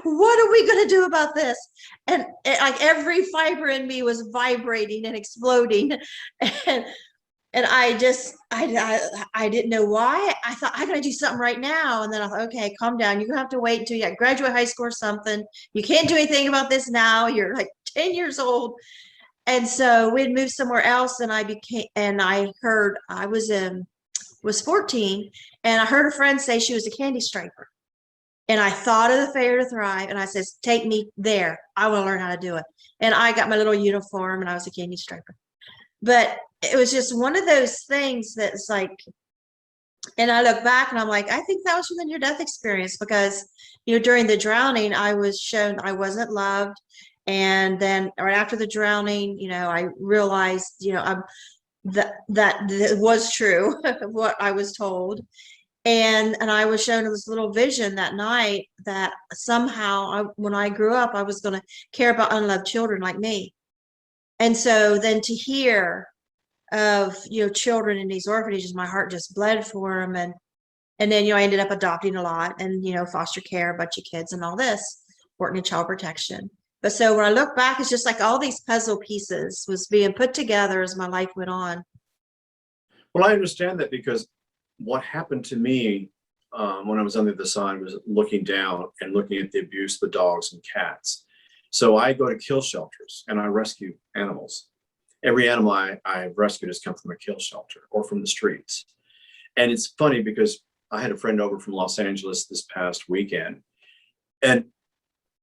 what are we going to do about this? And like every fiber in me was vibrating and exploding. And I didn't know why. I thought, I got to do something right now. And then I thought, okay, calm down. You're going to have to wait until you graduate high school or something. You can't do anything about this now. You're like 10 years old. And so we'd moved somewhere else, and I heard I was 14, and I heard a friend say she was a candy striper. And I thought of the failure to thrive, and I says, take me there. I want to learn how to do it. And I got my little uniform, and I was a candy striper. But it was just one of those things that's like, and I look back and I'm like, I think that was from the near-death experience, because, during the drowning, I was shown I wasn't loved. And then right after the drowning, I realized, that was true of what I was told. And I was shown this little vision that night that somehow when I grew up, I was going to care about unloved children like me. And so then to hear of, children in these orphanages, my heart just bled for them. And then, I ended up adopting a lot and, foster care, a bunch of kids and all this, working in child protection. But so when I look back, it's just like all these puzzle pieces was being put together as my life went on. Well, I understand that, because what happened to me when I was under the sun was looking down and looking at the abuse of the dogs and cats. So I go to kill shelters and I rescue animals. Every animal I've rescued has come from a kill shelter or from the streets. And it's funny because I had a friend over from Los Angeles this past weekend, and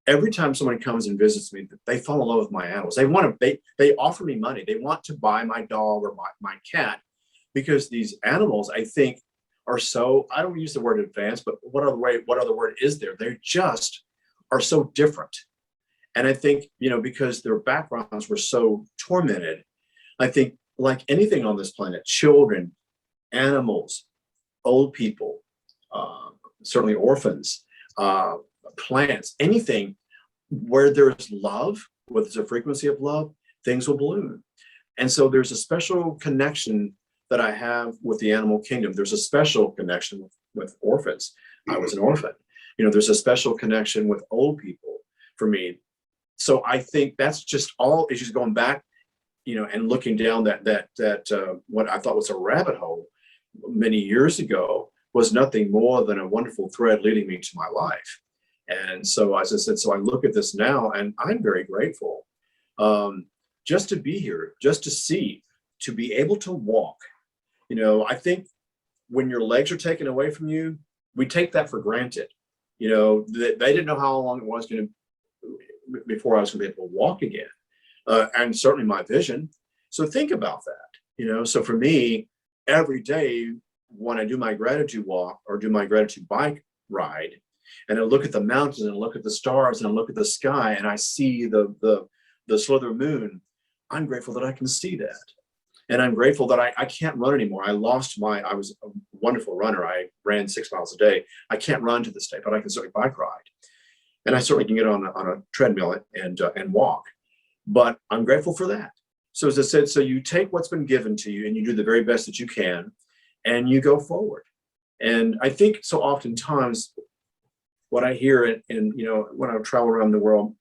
every time someone comes and visits me, they fall in love with my animals. They offer me money. They want to buy my dog or my cat, because these animals, I think, are so, I don't use the word advanced, but what other word is there? They just are so different. And I think, because their backgrounds were so tormented, I think like anything on this planet, children, animals, old people, certainly orphans, plants, anything where there's love, where there's a frequency of love, things will bloom. And so there's a special connection that I have with the animal kingdom. There's a special connection with orphans. I was an orphan. There's a special connection with old people for me. So I think that's just all issues going back, and looking down that what I thought was a rabbit hole many years ago was nothing more than a wonderful thread leading me to my life. And so, as I said, so I look at this now and I'm very grateful just to be here, just to see, to be able to walk. I think when your legs are taken away from you, we take that for granted. They didn't know how long it was going to, before I was going to be able to walk again. And certainly my vision. So think about that, so for me, every day when I do my gratitude walk or do my gratitude bike ride, and I look at the mountains and I look at the stars and I look at the sky and I see the slither moon, I'm grateful that I can see that. And I'm grateful that I can't run anymore. I was a wonderful runner. I ran 6 miles a day. I can't run to this day, but I can certainly bike ride. And I certainly can get on a treadmill and walk. But I'm grateful for that. So as I said, so you take what's been given to you and you do the very best that you can and you go forward. And I think so oftentimes what I hear and when I travel around the world,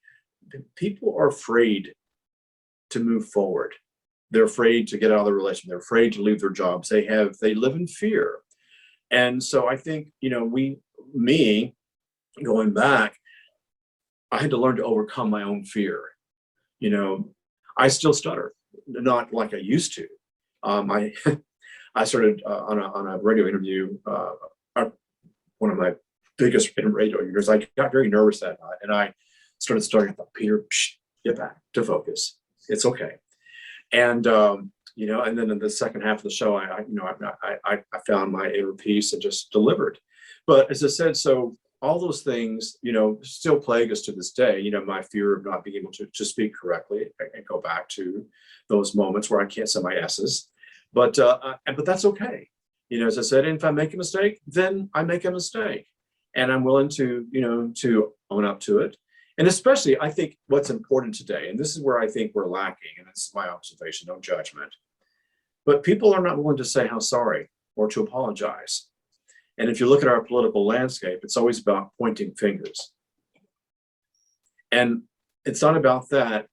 people are afraid to move forward. They're afraid to get out of the relation. They're afraid to leave their jobs. They live in fear. And so I think, me going back, I had to learn to overcome my own fear. I still stutter, not like I used to. I started on a radio interview, one of my biggest radio interviews. I got very nervous that night, and I started stuttering. I thought, Peter, get back to focus. It's okay. And and then in the second half of the show, I found my inner peace and just delivered. But as I said, so all those things, still plague us to this day. My fear of not being able to speak correctly. I go back to those moments where I can't say my S's, but that's okay. As I said, if I make a mistake, then I make a mistake, and I'm willing to own up to it. And especially, I think what's important today, and this is where I think we're lacking, and this is my observation, no judgment, but people are not willing to say how sorry or to apologize. And if you look at our political landscape, it's always about pointing fingers. And it's not about that.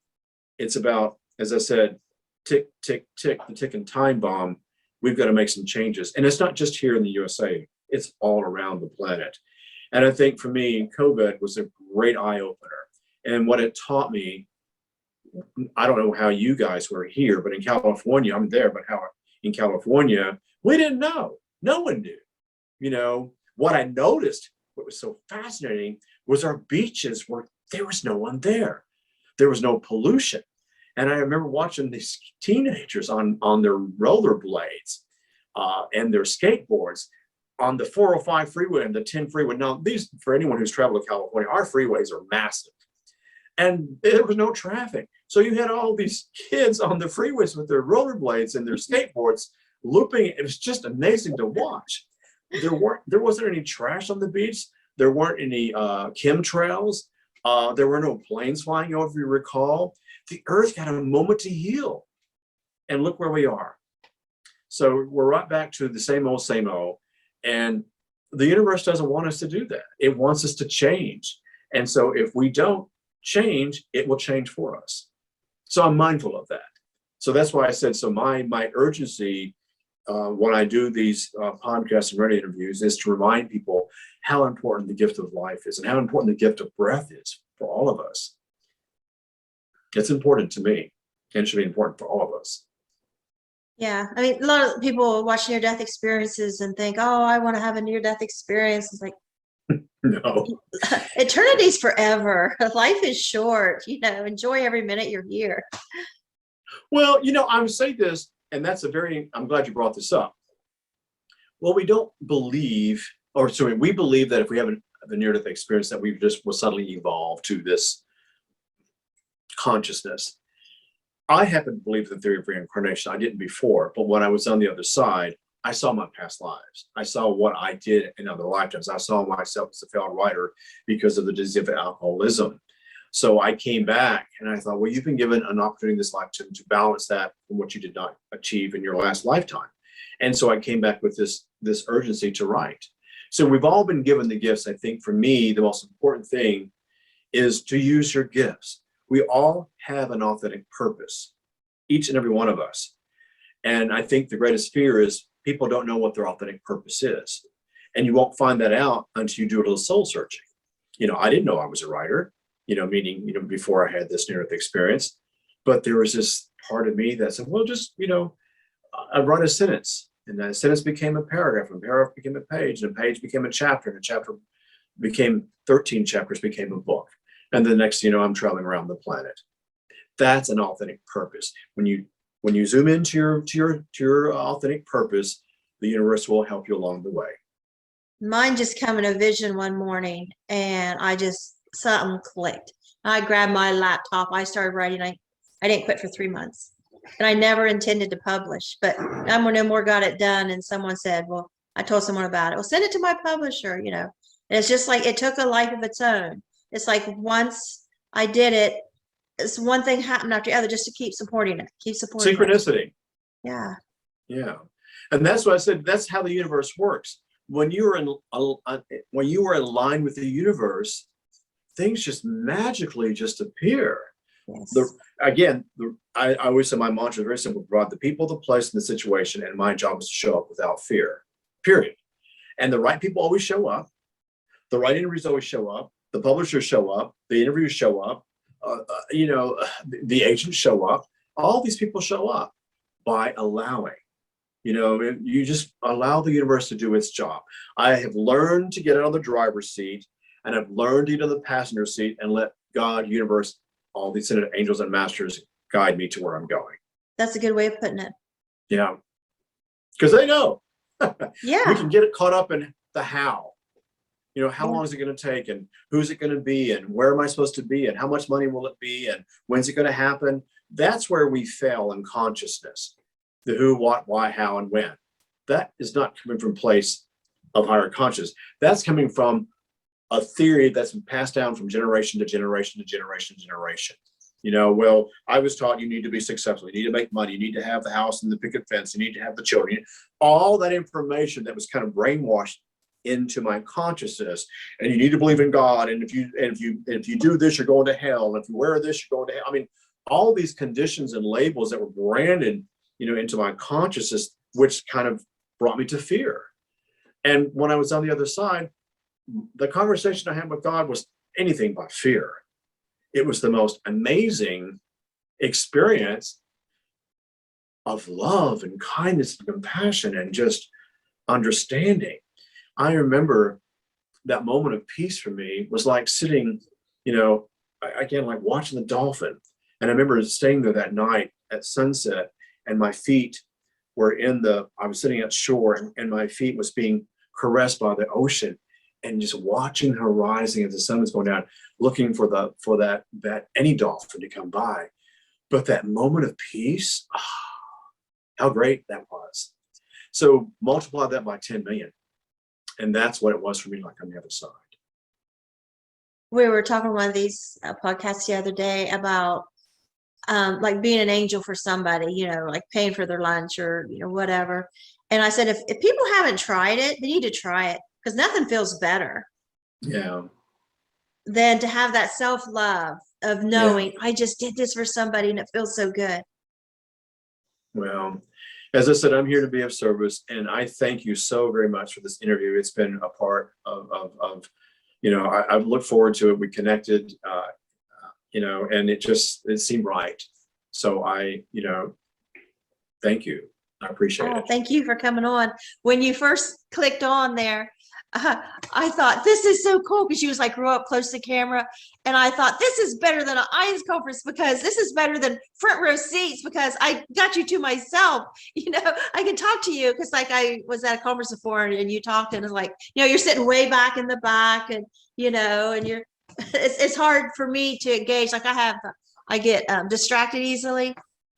It's about, as I said, tick, tick, tick, the ticking time bomb. We've got to make some changes. And it's not just here in the USA, it's all around the planet. And I think for me, COVID was a great eye opener. And what it taught me, I don't know how you guys were here, but in California, I'm there, but how in California, we didn't know. No one knew. What I noticed, what was so fascinating, was our beaches there was no one there. There was no pollution. And I remember watching these teenagers on their rollerblades and their skateboards on the 405 freeway and the 10 freeway. Now, these, for anyone who's traveled to California, our freeways are massive. And there was no traffic. So you had all these kids on the freeways with their rollerblades and their skateboards looping. It was just amazing to watch. There wasn't any trash on the beach. There weren't any chemtrails. There were no planes flying over, if you recall. The earth had a moment to heal. And look where we are. So we're right back to the same old, same old. And the universe doesn't want us to do that. It wants us to change. And so if we don't change, it will change for us. So I'm mindful of that. So that's why I said, so my urgency when I do these podcasts and radio interviews is to remind people how important the gift of life is and how important the gift of breath is for all of us. It's important to me, and it should be important for all of us. Yeah, I mean, a lot of people watch near-death experiences and think, oh, I want to have a near-death experience. It's like, no. Eternity's forever. Life is short. Enjoy every minute you're here. Well, I would say this, and I'm glad you brought this up. Well, we don't believe, we believe that if we have a near-death experience that we just will suddenly evolve to this consciousness. I happen to believe in the theory of reincarnation. I didn't before, but when I was on the other side, I saw my past lives. I saw what I did in other lifetimes. I saw myself as a failed writer because of the disease of alcoholism. So I came back and I thought, well, you've been given an opportunity in this lifetime to balance that from what you did not achieve in your last lifetime. And so I came back with this urgency to write. So we've all been given the gifts. I think for me, the most important thing is to use your gifts. We all have an authentic purpose, each and every one of us. And I think the greatest fear is people don't know what their authentic purpose is. And you won't find that out until you do a little soul searching. I didn't know I was a writer, meaning, before I had this near-death experience. But there was this part of me that said, well, just, I wrote a sentence, and that sentence became a paragraph, and a paragraph became a page, and a page became a chapter, and a chapter became 13 chapters, became a book. And the next, I'm traveling around the planet. That's an authentic purpose. When you zoom into your authentic purpose, the universe will help you along the way. Mine just came in a vision one morning, and something clicked. I grabbed my laptop. I started writing. I didn't quit for 3 months, and I never intended to publish, but I'm no more got it done. And someone said, well, I told someone about it. Well, send it to my publisher, And it's just like, it took a life of its own. It's like, once I did it, it's one thing happened after the other, just to keep supporting it, Synchronicity. Yeah. Yeah. And that's what I said. That's how the universe works. When you are in line with the universe, things just magically just appear. Yes. I always say my mantra is very simple: provide the people, the place, and the situation, and my job is to show up without fear. Period. And the right people always show up. The right interviews always show up. The publishers show up. The interviews show up. The agents show up. All these people show up by allowing. You just allow the universe to do its job. I have learned to get out of the driver's seat, and I've learned to get in the passenger seat and let God, universe, all these angels and masters guide me to where I'm going. That's a good way of putting it. Yeah. Because they know. Yeah. We can get it caught up in the how. How long is it going to take, and who's it going to be, and where am I supposed to be, and how much money will it be, and when's it going to happen? That's where we fail in consciousness. The who, what, why, how, and when. That is not coming from a place of higher consciousness. That's coming from a theory that's been passed down from generation to generation to generation to generation. Well, I was taught you need to be successful. You need to make money. You need to have the house and the picket fence. You need to have the children. All that information that was kind of brainwashed into my consciousness. And you need to believe in God. And if you do this, you're going to hell. And if you wear this, you're going to hell. I mean, all these conditions and labels that were branded into my consciousness, which kind of brought me to fear. And when I was on the other side, the conversation I had with God was anything but fear. It was the most amazing experience of love and kindness and compassion and just understanding. I remember that moment of peace for me was like sitting, again, like watching the dolphin. And I remember staying there that night at sunset, and my feet were I was sitting at shore, and my feet was being caressed by the ocean, and just watching her rising as the sun was going down, looking for that any dolphin to come by. But that moment of peace, how great that was. So multiply that by 10 million. And that's what it was for me, like on the other side. We were talking on one of these podcasts the other day about like being an angel for somebody, like paying for their lunch or, whatever. And I said, if people haven't tried it, they need to try it, because nothing feels better. Yeah. Than to have that self-love of knowing, I just did this for somebody and it feels so good. Well, as I said, I'm here to be of service, and I thank you so very much for this interview. It's been a part of I've looked forward to it. We connected, and it seemed right. So thank you. I appreciate it. Thank you for coming on. When you first clicked on there, I thought, this is so cool, because you was like, grew up close to camera. And I thought, this is better than an IANS conference, because this is better than front row seats, because I got you to myself. I can talk to you, because like I was at a conference before, and you talked, and it's like, you're sitting way back in the back, and and you're it's hard for me to engage. Like I get distracted easily.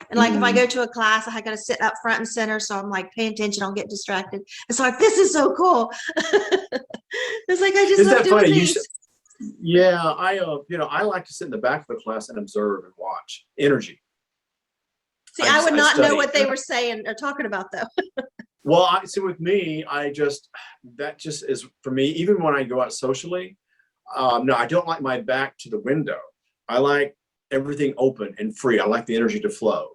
And like if I go to a class, I got to sit up front and center, so I'm like paying attention, don't get distracted. It's like, this is so cool. It's like, I just love doing these. Yeah, I like to sit in the back of the class and observe and watch energy. See, I would not know what they were saying or talking about, though. Well, with me, that just is for me. Even when I go out socially, no, I don't like my back to the window. I like everything open and free. I like the energy to flow.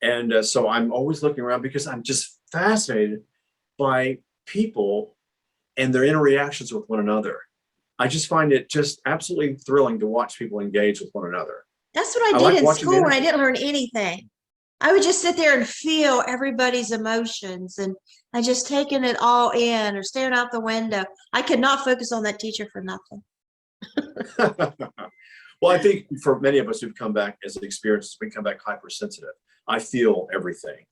And so I'm always looking around, because I'm just fascinated by people and their interactions with one another. I just find it just absolutely thrilling to watch people engage with one another. That's what I did in school when I didn't learn anything. I would just sit there and feel everybody's emotions and just taking it all in or staring out the window. I could not focus on that teacher for nothing. Well, I think for many of us who've come back as experiences, we come back hypersensitive. I feel everything.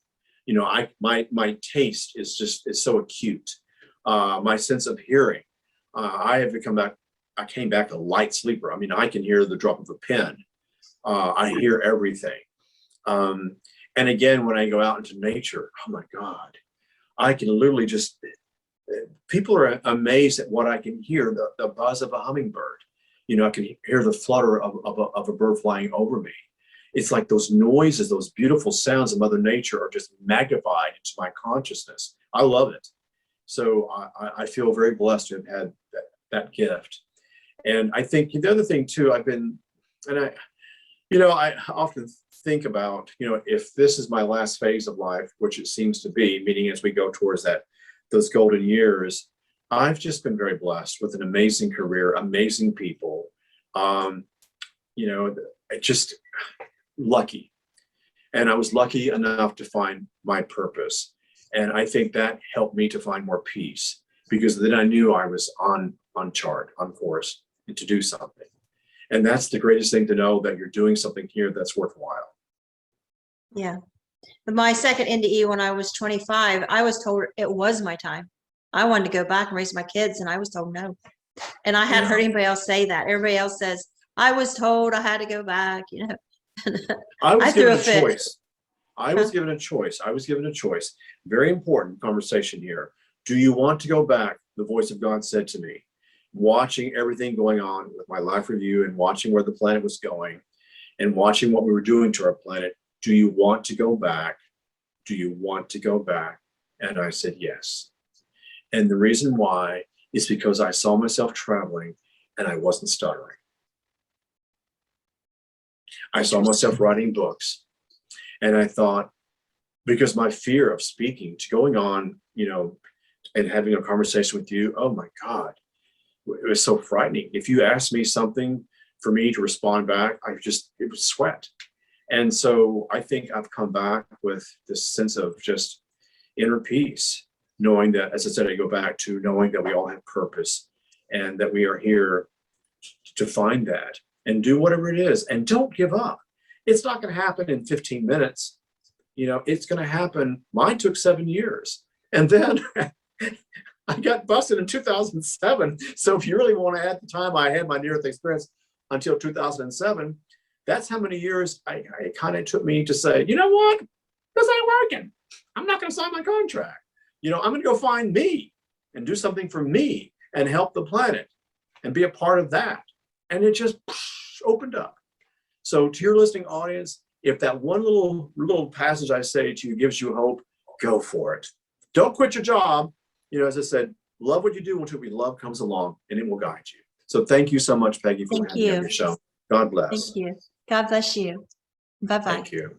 You know, my taste is so acute. My sense of hearing, I came back a light sleeper. I mean, I can hear the drop of a pen. I hear everything. And again, when I go out into nature, oh my God, I can literally people are amazed at what I can hear, the buzz of a hummingbird. You know, I can hear the flutter of a bird flying over me. It's like those noises, those beautiful sounds of Mother Nature are just magnified into my consciousnness. I love it. So I feel very blessed to have had that gift. And I think the other thing too, I often think about, if this is my last phase of life, which it seems to be, meaning as we go towards those golden years, I've just been very blessed with an amazing career, amazing people, just lucky. And I was lucky enough to find my purpose. And I think that helped me to find more peace, because then I knew I was on course and to do something. And that's the greatest thing, to know that you're doing something here that's worthwhile. Yeah. But my second NDE, when I was 25, I was told it was my time. I wanted to go back and raise my kids, and I was told no. And I hadn't heard anybody else say that. Everybody else says, I was told I had to go back, I was given a fit. choice. I was given a choice. Very important conversation here. Do you want to go back? The voice of God said to me, watching everything going on with my life review and watching where the planet was going and watching what we were doing to our planet. Do you want to go back? Do you want to go back? And I said, yes. And the reason why is because I saw myself traveling and I wasn't stuttering. I saw myself writing books, and I thought, because my fear of speaking, to going on, and having a conversation with you, oh my God, it was so frightening. If you asked me something for me to respond back, it was sweat. And so I think I've come back with this sense of just inner peace, knowing that, as I said, I go back to knowing that we all have purpose and that we are here to find that and do whatever it is. And don't give up. It's not going to happen in 15 minutes. It's going to happen. Mine took 7 years. And then I got busted in 2007. So if you really want to add the time I had my near-death experience until 2007, that's how many years it kind of took me to say, you know what? This ain't working. I'm not going to sign my contract. I'm going to go find me and do something for me and help the planet and be a part of that. And it just opened up. So to your listening audience, if that one little passage I say to you gives you hope, go for it. Don't quit your job. As I said, love what you do until love comes along, and it will guide you. So thank you so much, Peggy, for having me on your show. God bless. Thank you. God bless you. Bye-bye. Thank you.